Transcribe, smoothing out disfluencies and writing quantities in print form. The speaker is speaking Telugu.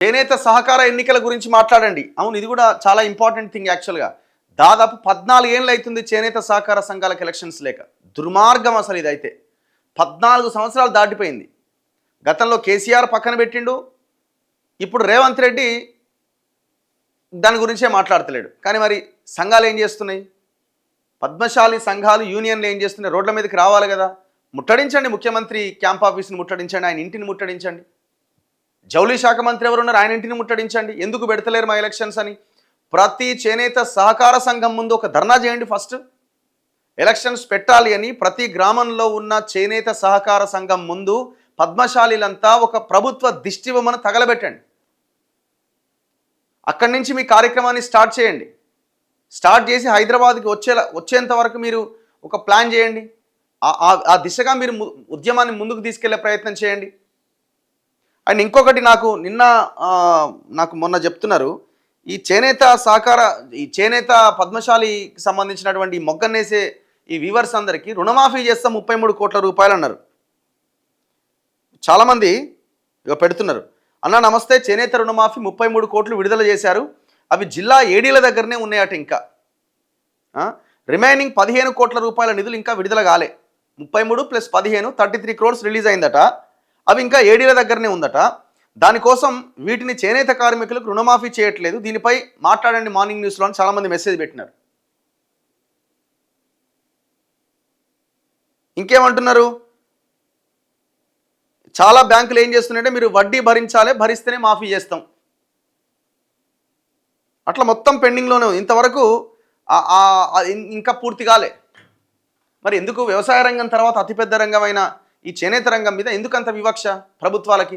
చేనేత సహకార ఎన్నికల గురించి మాట్లాడండి. అవును, ఇది కూడా చాలా ఇంపార్టెంట్ థింగ్ యాక్చువల్గా. దాదాపు 14 ఏళ్ళు అవుతుంది చేనేత సహకార సంఘాలకు ఎలక్షన్స్ లేక. దుర్మార్గం అసలు ఇదైతే. 14 సంవత్సరాలు దాటిపోయింది. గతంలో కేసీఆర్ పక్కన పెట్టిండు, ఇప్పుడు రేవంత్ రెడ్డి దాని గురించే మాట్లాడతలేడు. కానీ మరి సంఘాలు ఏం చేస్తున్నాయి? పద్మశాలి సంఘాలు, యూనియన్లు ఏం చేస్తున్నాయి? రోడ్ల మీదకి రావాలి కదా. ముట్టడించండి, ముఖ్యమంత్రి క్యాంప్ ఆఫీస్ని ముట్టడించండి, ఆయన ఇంటిని ముట్టడించండి. జౌళి శాఖ మంత్రి ఎవరున్నారు, ఆయన ఇంటిని ముట్టడించండి. ఎందుకు పెడతలేరు మా ఎలక్షన్స్ అని ప్రతి చేనేత సహకార సంఘం ముందు ఒక ధర్నా చేయండి. ఫస్ట్ ఎలక్షన్స్ పెట్టాలి అని ప్రతి గ్రామంలో ఉన్న చేనేత సహకార సంఘం ముందు పద్మశాలీలంతా ఒక ప్రభుత్వ దిష్టిబొమ్మను తగలబెట్టండి. అక్కడి నుంచి మీ కార్యక్రమాన్ని స్టార్ట్ చేయండి. స్టార్ట్ చేసి హైదరాబాద్కి వచ్చేంత వరకు మీరు ఒక ప్లాన్ చేయండి. ఆ దిశగా మీరు ఉద్యమాన్ని ముందుకు తీసుకెళ్లే ప్రయత్నం చేయండి. అండ్ ఇంకొకటి, నాకు మొన్న చెప్తున్నారు, ఈ చేనేత పద్మశాలికి సంబంధించినటువంటి మొగ్గన్నేసే ఈ వీవర్స్ అందరికీ రుణమాఫీ చేస్తా 33 కోట్ల రూపాయలు అన్నారు. చాలామంది ఇక పెడుతున్నారు, అన్న నమస్తే, చేనేత రుణమాఫీ 33 కోట్లు విడుదల చేశారు, అవి జిల్లా ఏడీల దగ్గరనే ఉన్నాయట. ఇంకా రిమైనింగ్ 15 కోట్ల రూపాయల నిధులు ఇంకా విడుదల కాలే. 33 + 15 33 crores రిలీజ్ అయిందట. అవి ఇంకా ఏడీల దగ్గరనే ఉందట. దానికోసం వీటిని చేనేత కార్మికులకు రుణమాఫీ చేయట్లేదు, దీనిపై మాట్లాడండి మార్నింగ్ న్యూస్లో అని చాలామంది మెసేజ్ పెట్టినారు. ఇంకేమంటున్నారు, చాలా బ్యాంకులు ఏం చేస్తున్నాయంటే మీరు వడ్డీ భరించాలి, భరిస్తేనే మాఫీ చేస్తాం. అట్లా మొత్తం పెండింగ్లోనే ఉంది. ఇంతవరకు ఇంకా పూర్తి కాలే. మరి ఎందుకు వ్యవసాయ రంగం తర్వాత అతిపెద్ద రంగమైన ఈ చేనేత రంగం మీద ఎందుకంత వివక్ష ప్రభుత్వాలకి?